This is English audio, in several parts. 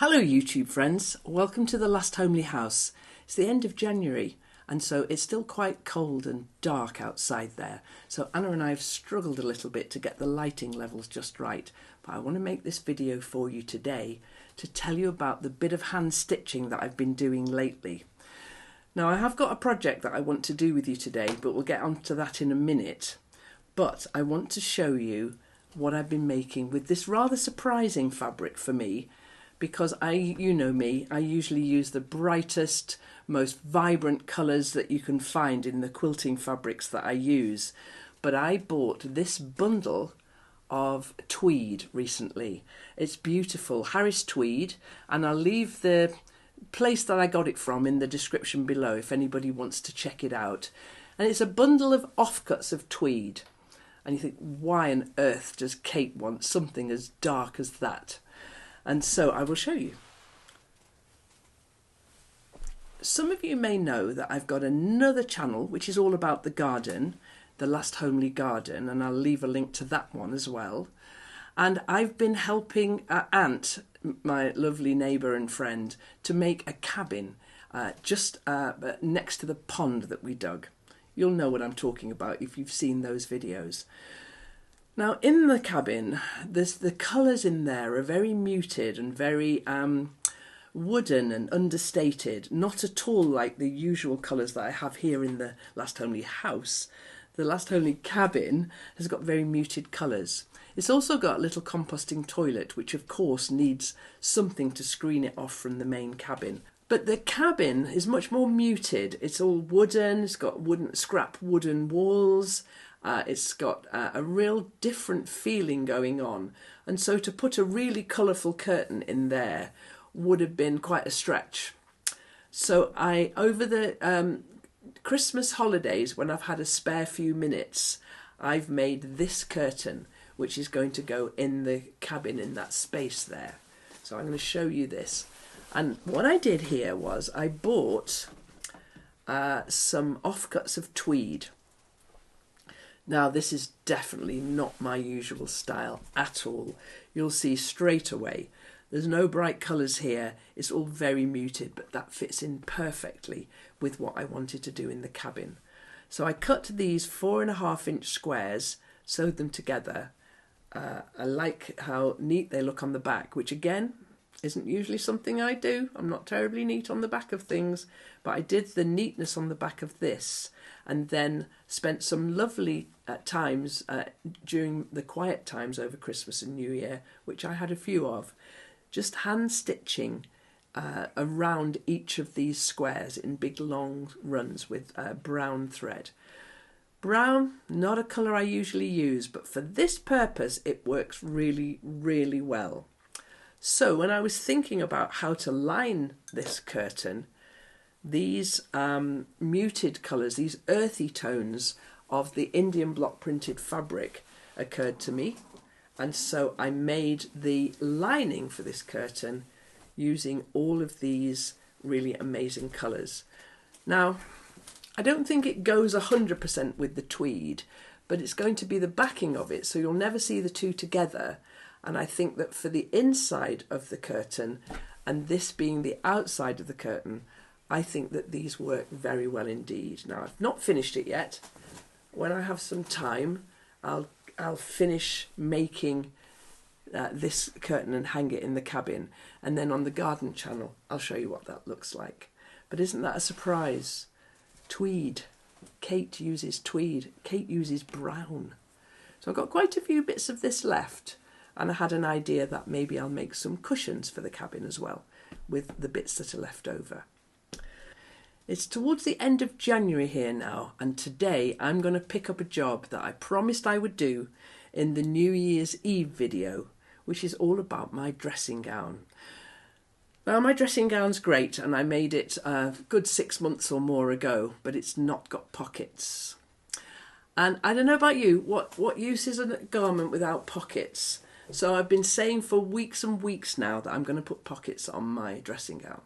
Hello YouTube friends, welcome to the Last Homely House. It's the end of January and so it's still quite cold and dark outside there. So Anna and I have struggled a little bit to get the lighting levels just right. But I want to make this video for you today to tell you about the bit of hand stitching that I've been doing lately. Now I have got a project that I want to do with you today, but we'll get onto that in a minute. But I want to show you what I've been making with this rather surprising fabric for me. Because you know me, I usually use the brightest, most vibrant colours that you can find in the quilting fabrics that I use. But I bought this bundle of tweed recently. It's beautiful, Harris tweed, and I'll leave the place that I got it from in the description below if anybody wants to check it out. And it's a bundle of offcuts of tweed. And you think, why on earth does Kate want something as dark as that? And so I will show you. Some of you may know that I've got another channel which is all about the garden, the Last Homely Garden, and I'll leave a link to that one as well. And I've been helping Ant, my lovely neighbour and friend, to make a cabin just next to the pond that we dug. You'll know what I'm talking about if you've seen those videos. Now in the cabin, the colours in there are very muted and very wooden and understated, not at all like the usual colours that I have here in the Last Homely house. The Last Homely cabin has got very muted colours. It's also got a little composting toilet, which of course needs something to screen it off from the main cabin. But the cabin is much more muted. It's all wooden, it's got scrap wooden walls. It's got a real different feeling going on, and so to put a really colourful curtain in there would have been quite a stretch. So over the Christmas holidays, when I've had a spare few minutes, I've made this curtain which is going to go in the cabin in that space there. So I'm going to show you this. And what I did here was I bought some offcuts of tweed. Now this is definitely not my usual style at all. You'll see straight away. There's no bright colours here. It's all very muted, but that fits in perfectly with what I wanted to do in the cabin. So I cut these 4.5-inch squares, sewed them together. I like how neat they look on the back, which again isn't usually something I do. I'm not terribly neat on the back of things, but I did the neatness on the back of this and then spent some lovely times during the quiet times over Christmas and New Year, which I had a few of, just hand stitching around each of these squares in big long runs with brown thread. Brown, not a colour I usually use, but for this purpose it works really, really well. So when I was thinking about how to line this curtain, these muted colours, these earthy tones of the Indian block printed fabric occurred to me, and so I made the lining for this curtain using all of these really amazing colours. Now I don't think it goes 100% with the tweed, but it's going to be the backing of it, so you'll never see the two together. And I think that for the inside of the curtain, and this being the outside of the curtain, I think that these work very well indeed. Now I've not finished it yet. When I have some time, I'll finish making this curtain and hang it in the cabin. And then on the garden channel, I'll show you what that looks like. But isn't that a surprise? Tweed. Kate uses tweed. Kate uses brown. So I've got quite a few bits of this left. And I had an idea that maybe I'll make some cushions for the cabin as well, with the bits that are left over. It's towards the end of January here now, and today I'm going to pick up a job that I promised I would do in the New Year's Eve video, which is all about my dressing gown. Now my dressing gown's great, and I made it a good 6 months or more ago, but it's not got pockets. And I don't know about you, what use is a garment without pockets? So I've been saying for weeks and weeks now that I'm going to put pockets on my dressing gown.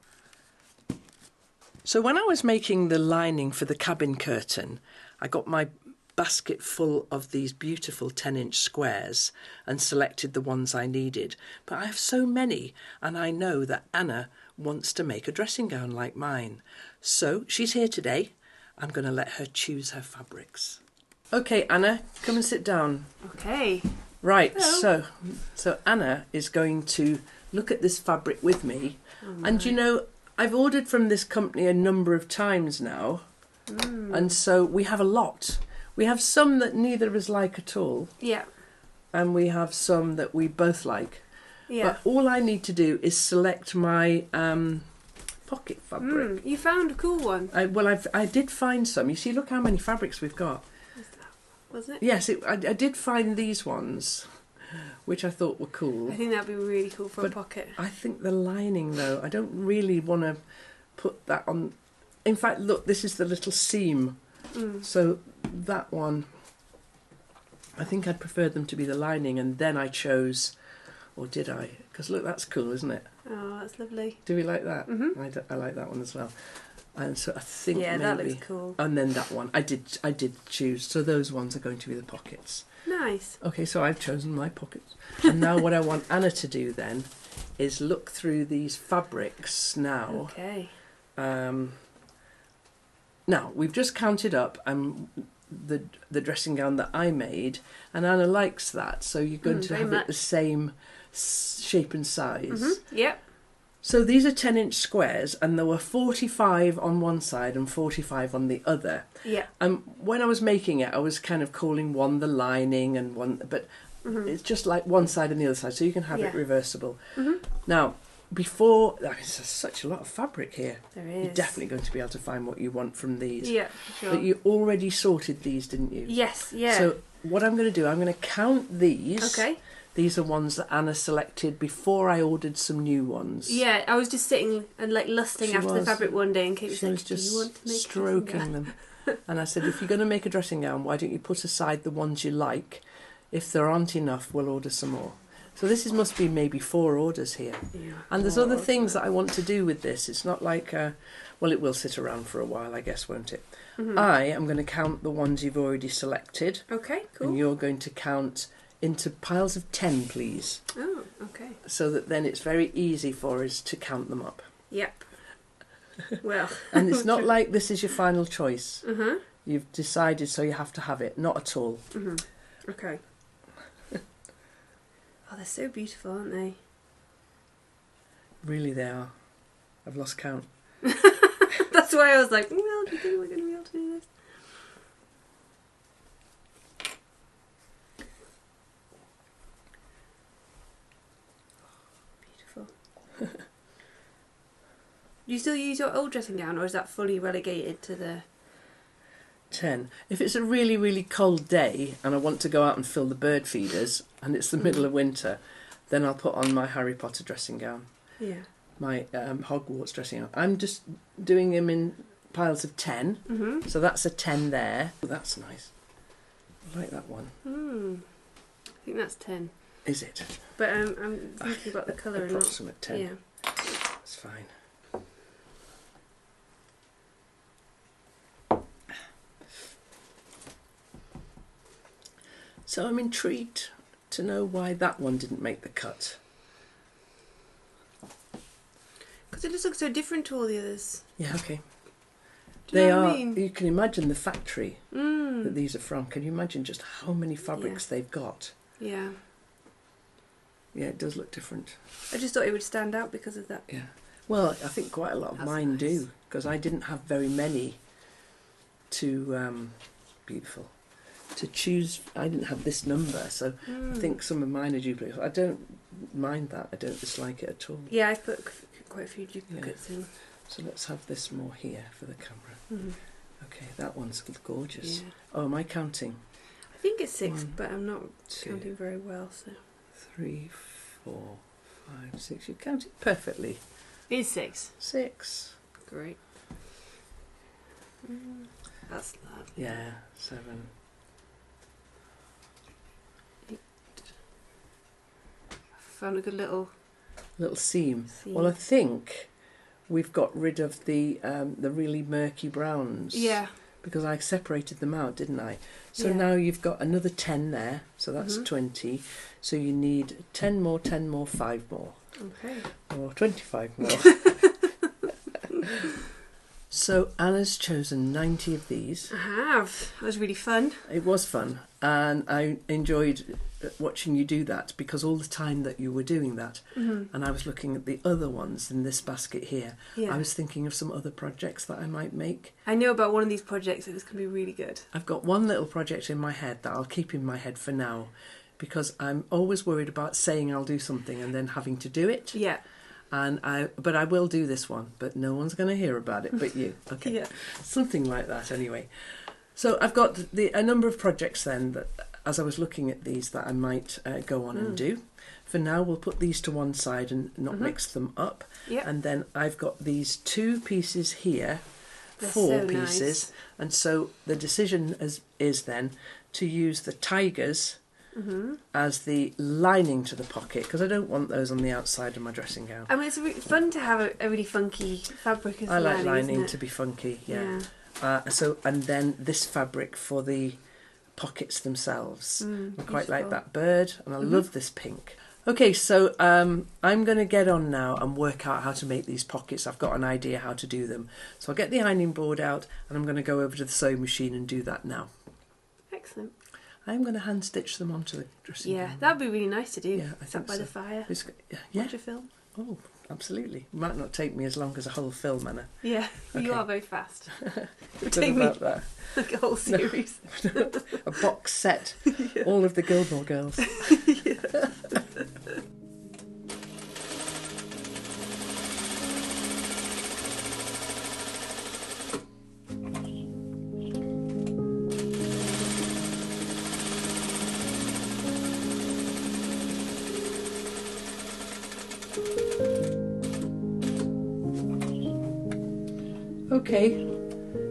So when I was making the lining for the cabin curtain, I got my basket full of these beautiful 10-inch squares and selected the ones I needed. But I have so many, and I know that Anna wants to make a dressing gown like mine. So she's here today. I'm going to let her choose her fabrics. Okay, Anna, come and sit down. Okay. Right, Hello. so Anna is going to look at this fabric with me. And you know, I've ordered from this company a number of times now. And so we have a lot. We have some that neither of us like at all. Yeah. And we have some that we both like. Yeah. But all I need to do is select my pocket fabric. You found a cool one. I did find some. You see, look how many fabrics we've got. Was it? Yes, I did find these ones, which I thought were cool. I think that'd be really cool for a pocket. I think the lining, though, I don't really want to put that on. In fact, look, this is the little seam. So that one, I think I'd prefer them to be the lining, and then I chose, or did I? Because look, that's cool, isn't it? Oh, that's lovely. Do we like that? I like that one as well. And so I think maybe, that looks cool. And then that one, I did choose. So those ones are going to be the pockets. Nice. Okay, so I've chosen my pockets. And now what I want Anna to do then is look through these fabrics now. Okay. Now, we've just counted up the dressing gown that I made, and Anna likes that, so you're going to have it the same shape and size. Yep. So these are 10-inch squares, and there were 45 on one side and 45 on the other. Yeah. When I was making it, I was kind of calling one the lining and one, but it's just like one side and the other side, so you can have it reversible. Now, before, there's such a lot of fabric here. There is. You're definitely going to be able to find what you want from these. Yeah, sure. But you already sorted these, didn't you? Yes, yeah. So what I'm going to do, I'm going to count these. Okay. These are ones that Anna selected before I ordered some new ones. Yeah, I was just sitting and like lusting after the fabric one day, and Kate was She like, was just "Do you want to make stroking them?" And I said, "If you're going to make a dressing gown, why don't you put aside the ones you like? If there aren't enough, we'll order some more." So this must be maybe 4 orders here. Yeah. And there's other things that I want to do with this. It's not like, well, it will sit around for a while, I guess, won't it? I am going to count the ones you've already selected. Okay, cool. And you're going to count into piles of 10, please. Oh, okay. So that then it's very easy for us to count them up. Yep. Well. And it's not like this is your final choice. You've decided, so you have to have it. Not at all. Okay. Oh, they're so beautiful, aren't they? Really, they are. I've lost count. That's why I was like, well, do you think we're going to be able to do this? Beautiful. Do you still use your old dressing gown, or is that fully relegated to the... 10. If it's a really, really cold day and I want to go out and fill the bird feeders and it's the middle of winter, then I'll put on my Harry Potter dressing gown. Yeah. My Hogwarts dressing gown. I'm just doing them in piles of 10. So that's a 10 there. Oh, that's nice. I like that one. I think that's 10. Is it? But I'm thinking about the colour. Approximate 10. Yeah. That's fine. So I'm intrigued to know why that one didn't make the cut. Because it just looks so different to all the others. Yeah, okay. Do you know what I mean? You can imagine the factory that these are from. Can you imagine just how many fabrics they've got? Yeah. Yeah, it does look different. I just thought it would stand out because of that. Yeah. Well, I think quite a lot of mine do, because I didn't have very many to, beautiful, to choose. I didn't have this number, so I think some of mine are duplicates. I don't mind that. I don't dislike it at all. Yeah, I've put quite a few duplicates in. So let's have this more here for the camera. Okay, that one's gorgeous. Yeah. Oh, am I counting? I think it's 6, but I'm not counting very well. So 3, 4, 5, 6. You counted perfectly. It is 6. 6. Great. That's lovely. Yeah, 7. 8. Found a good little seam. Well, I think we've got rid of the really murky browns. Yeah. because I separated them out, didn't I? So Yeah. now you've got another 10 there, so that's 20. So you need 10 more, 10 more, 5 more. Okay. Or 25 more. So Anna's chosen 90 of these. I have. That was really fun. It was fun, and I enjoyed watching you do that, because all the time that you were doing that, and I was looking at the other ones in this basket here, Yeah. I was thinking of some other projects that I might make. I know about one of these projects. It was going to be really good. I've got one little project in my head that I'll keep in my head for now, because I'm always worried about saying I'll do something and then having to do it. Yeah. But I will do this one, but no one's going to hear about it but you. Okay. Yeah. Something like that anyway. So I've got a number of projects then that, as I was looking at these, that I might go on and do. For now, we'll put these to one side and not mix them up. Yeah. And then I've got these 2 pieces here, They're 4 so pieces. nice. And so the decision is then to use the tigers as the lining to the pocket, because I don't want those on the outside of my dressing gown. I mean, it's fun to have a really funky fabric as I like lining, lining isn't it? to be funky, yeah. And then this fabric for the pockets themselves. I quite like beautiful. that bird, and I love this pink. Okay, so I'm going to get on now and work out how to make these pockets. I've got an idea how to do them. So I'll get the ironing board out, and I'm going to go over to the sewing machine and do that now. Excellent. I'm going to hand stitch them onto the dressing Yeah, gown. that'd be really nice to do. Yeah, I Sat think by so. the fire. Yeah. Watch a film. Oh, absolutely. Might not take me as long as a whole film, Anna. Yeah, Okay. you are very fast. Good take me about that. like a whole series. A box set. All of the Gilmore Girls. Okay,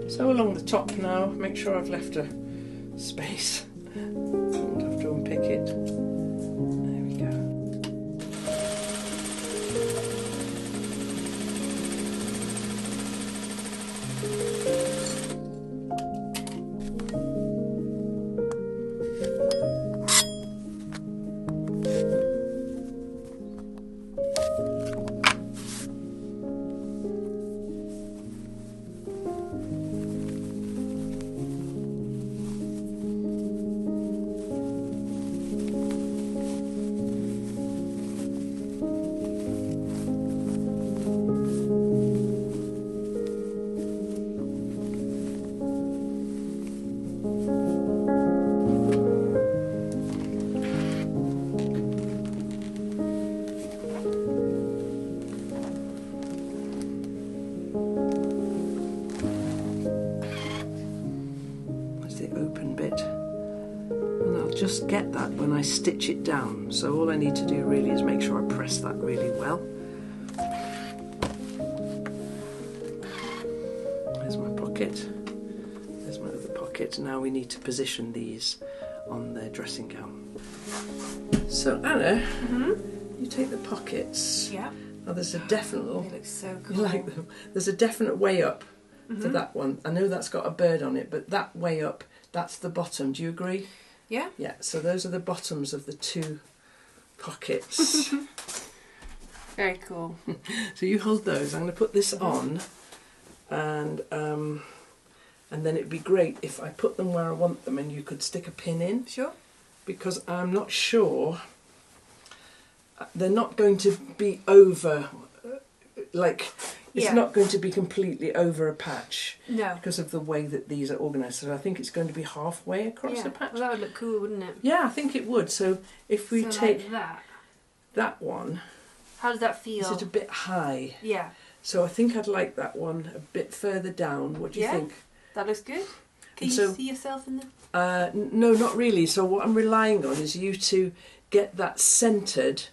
so along the top now, make sure I've left a space. Won't have to unpick it. There we go. Just get that when I stitch it down, so all I need to do really is make sure I press that really well. There's my pocket, there's my other pocket. Now we need to position these on the dressing gown. So Anna, you take the pockets. Yeah. Now there's a definite, They look so cool. you like them? There's a definite way up for that one. I know that's got a bird on it, but that way up, that's the bottom. Do you agree? Yeah. Yeah, so those are the bottoms of the 2 pockets. Very cool. So you hold those. I'm going to put this on, and then it'd be great if I put them where I want them and you could stick a pin in, Sure. because I'm not sure they're not going to be over, it's Yeah. not going to be completely over a patch No. because of the way that these are organised. So I think it's going to be halfway across Yeah. the patch. Well, that would look cool, wouldn't it? Yeah, I think it would. So if we So take like that one, how does that feel? is it a bit high? Yeah. So I think I'd like that one a bit further down. What do you Yeah. think? That looks good. Can And you so- see yourself in the... No, not really. So what I'm relying on is you to get that centred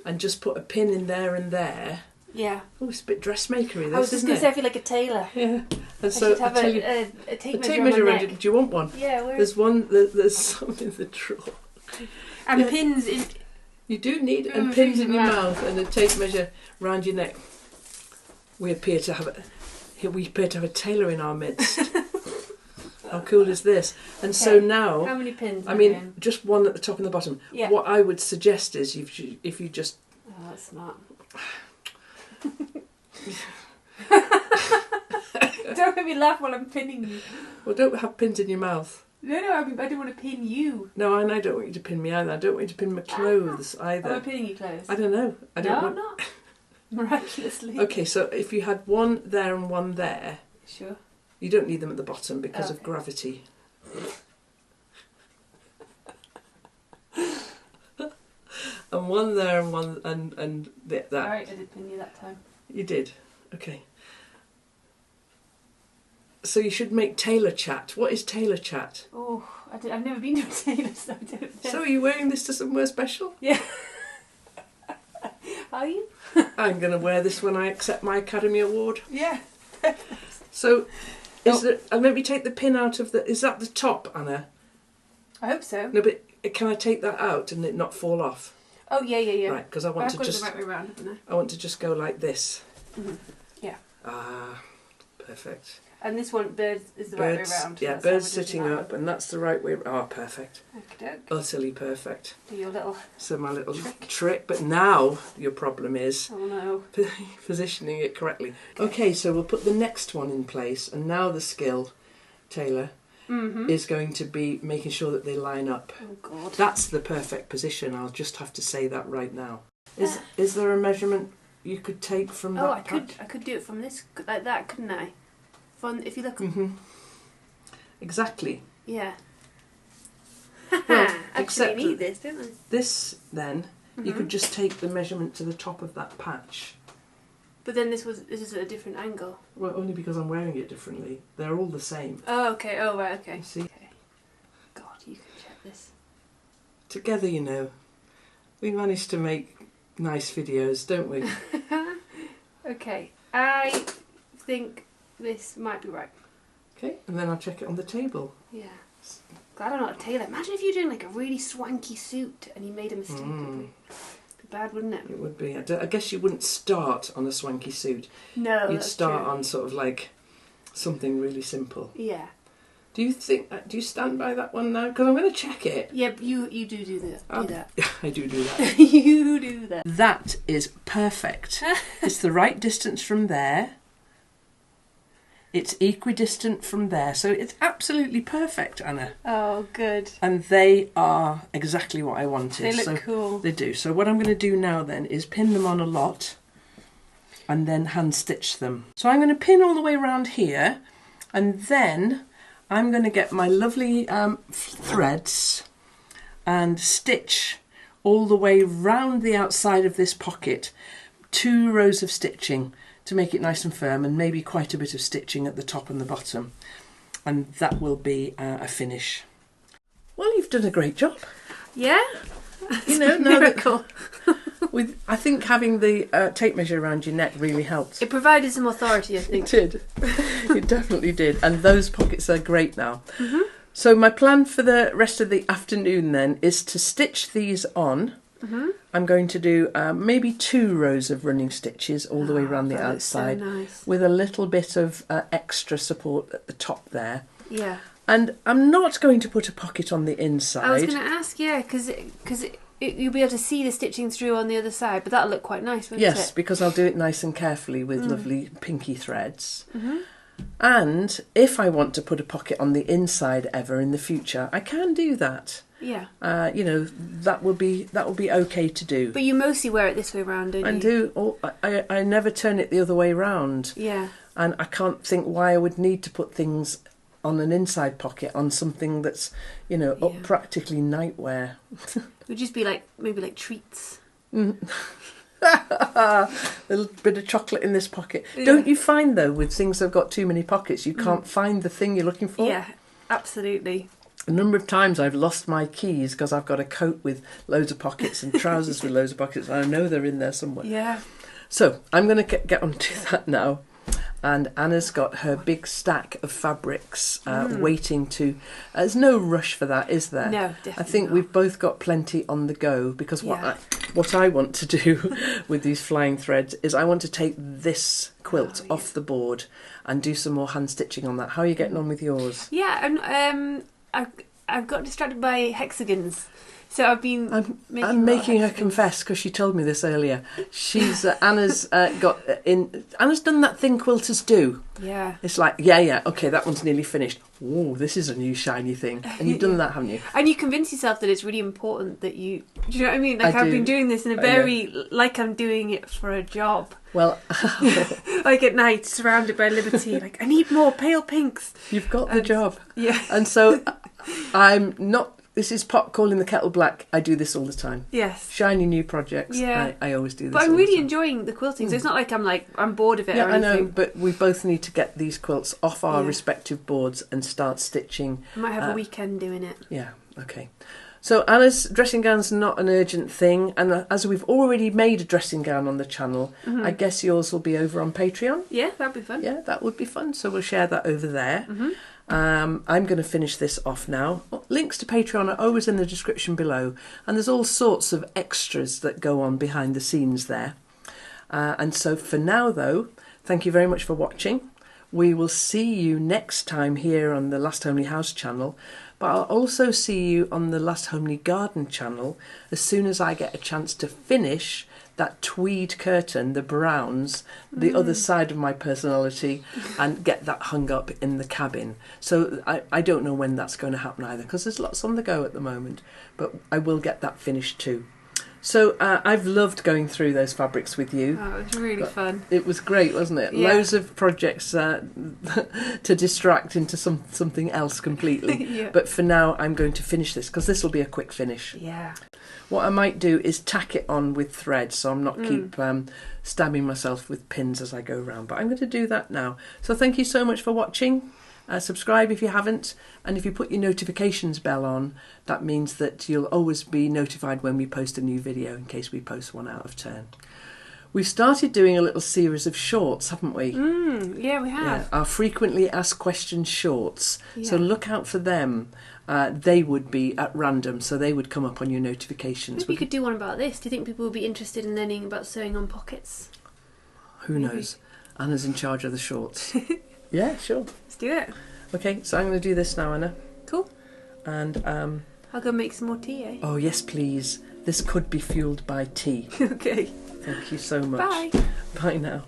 and just put a pin in there and there. Yeah. Oh, it's a bit dressmakery, I was this, just isn't going to it? say I feel like a tailor. Yeah. And I so should have I tell you, a tape a measure tape on measure my around neck. it. Do you want one? Yeah, where... There's one. There's some in the drawer. And Yeah. pins in... You do need Oh, and pins in your right. mouth and a tape measure round your neck. We appear to have a tailor in our midst. How cool is this? And so now, how many pins? I mean, just one at the top and the bottom. Yeah. What I would suggest is if you just... Oh, that's smart. Don't make me laugh while I'm pinning you. Well, don't have pins in your mouth. No, I don't want to pin you. No, and I don't want you to pin me either. I don't want you to pin my clothes either. Am I pinning your clothes? I don't know. I don't want... I'm not. Miraculously. Okay, so if you had one there and one there... Sure. You don't need them at the bottom because of Okay. gravity. And one there and one and that. Alright, I did pin you that time. You did. Okay. So you should make tailor chat. What is tailor chat? Oh, I've never been to a tailor, so I don't know. So are you wearing this to somewhere special? Yeah. Are you? I'm going to wear this when I accept my Academy Award. Yeah. So, let me take the pin out of the... Is that the top, Anna? I hope so. No, but can I take that out and it not fall off? Oh, yeah. Right, because I want to just... I've got it the right way around, haven't I want to just go like this. I? Yeah. Ah, perfect. And this one, birds, is the right way around. Yeah, That's how birds we're doing sitting that up, and that's the right way. Oh, perfect. one. Okey-doke. Utterly perfect. Do your little... So my little trick. But now your problem is Oh, no. positioning it correctly. Okay, so we'll put the next one in place, and now the skill, Taylor, is going to be making sure that they line up. Oh, God. That's the perfect position. I'll just have to say that right now. Is there a measurement you could take from that? Oh, I could do it from this, like that, couldn't I? If you look... Exactly. Yeah. Well, Actually, except you need this, don't I? this, then, you could just take the measurement to the top of that patch. But then this is at a different angle. Well, only because I'm wearing it differently. They're all the same. Oh, okay. Oh, right, okay. See? Okay. God, you can check this. Together, you know, we manage to make nice videos, don't we? Okay. I think this might be right. Okay, and then I'll check it on the table. Yeah. Glad I'm not a tailor. Imagine if you're doing like a really swanky suit and you made a mistake. It'd be bad, wouldn't it? It would be. I guess you wouldn't start on a swanky suit. No, You'd that's start true. on sort of like something really simple. Yeah. Do you stand by that one now? Because I'm going to check it. Yeah, you do that. Do that. I do that. You do that. That is perfect. It's the right distance from there. It's equidistant from there. So it's absolutely perfect, Anna. Oh, good. And they are exactly what I wanted. They look cool. They do. So what I'm going to do now then is pin them on a lot and then hand stitch them. So I'm going to pin all the way around here, and then I'm going to get my lovely threads and stitch all the way round the outside of this pocket, 2 rows of stitching to make it nice and firm, and maybe quite a bit of stitching at the top and the bottom, and that will be a finish. Well, you've done a great job. Yeah? You know, Miracle. I think having the tape measure around your neck really helped. It provided some authority, I think. It did. It definitely did. And those pockets are great now. So my plan for the rest of the afternoon then is to stitch these on. I'm going to do maybe 2 rows of running stitches all the way around the outside, so nice. with a little bit of extra support at the top there. Yeah. And I'm not going to put a pocket on the inside. I was going to ask, yeah, because you'll be able to see the stitching through on the other side, but that'll look quite nice, won't it? Yes, because I'll do it nice and carefully with lovely pinky threads. And if I want to put a pocket on the inside ever in the future, I can do that. Yeah. You know, that will be okay to do. But you mostly wear it this way round, don't you? I never turn it the other way round. Yeah. And I can't think why I would need to put things on an inside pocket on something that's, you know, up practically nightwear. It would just be maybe like treats. A little bit of chocolate in this pocket. Yeah. Don't you find, though, with things that have got too many pockets, you can't find the thing you're looking for? Yeah, absolutely. A number of times I've lost my keys because I've got a coat with loads of pockets and trousers with loads of pockets, and I know they're in there somewhere. Yeah. So I'm going to get onto that now. And Anna's got her big stack of fabrics waiting to... there's no rush for that, is there? No, definitely I think not. we've both got plenty on the go, because what I want to do with these flying threads is I want to take this quilt off the board and do some more hand stitching on that. How are you getting on with yours? Yeah, I've got distracted by hexagons. So I've been I'm making her confess because she told me this earlier. She's Anna's Anna's done that thing quilters do. Yeah. It's like, yeah, okay, that one's nearly finished. Oh, this is a new shiny thing. And you've done that, haven't you? And you convince yourself that it's really important that you... Do you know what I mean? Like I've been doing this in a very... Like I'm doing it for a job. Well... like at night, surrounded by liberty. Like, I need more pale pinks. You've got the job. Yeah. And so I'm not... This is pot calling the kettle black. I do this all the time. Yes. Shiny new projects. Yeah. I always do this. But I'm really enjoying the quilting. So it's not like I'm bored of it or anything. I know, but we both need to get these quilts off our respective boards and start stitching. I might have a weekend doing it. Yeah, okay. So Anna's dressing gown's not an urgent thing, and as we've already made a dressing gown on the channel, I guess yours will be over on Patreon. Yeah, that'd be fun. Yeah, that would be fun. So we'll share that over there. I'm going to finish this off now. Links to Patreon are always in the description below, and there's all sorts of extras that go on behind the scenes there. And so for now, though, thank you very much for watching. We will see you next time here on the Last Homely House channel, but I'll also see you on the Last Homely Garden channel as soon as I get a chance to finish that tweed curtain, the browns, the other side of my personality, and get that hung up in the cabin. So I don't know when that's going to happen either, because there's lots on the go at the moment, but I will get that finished too. So I've loved going through those fabrics with you. Oh, it was really fun. It was great, wasn't it? Yeah. Loads of projects to distract into something else completely. Yeah. But for now, I'm going to finish this, because this will be a quick finish. Yeah. What I might do is tack it on with thread, so I'm not keep stabbing myself with pins as I go around. But I'm going to do that now. So thank you so much for watching. Subscribe if you haven't, and if you put your notifications bell on, that means that you'll always be notified when we post a new video, in case we post one out of turn. We've started doing a little series of shorts, haven't we? Yeah, we have. Yeah, our frequently asked questions shorts. Yeah. So look out for them. They would be at random, so they would come up on your notifications. Maybe you could do one about this. Do you think people would be interested in learning about sewing on pockets? Who knows? Anna's in charge of the shorts. Yeah, sure. Let's do it. Okay, so I'm going to do this now, Anna. Cool. And I'll go make some more tea, eh? Oh, yes, please. This could be fueled by tea. Okay. Thank you so much. Bye. Bye now.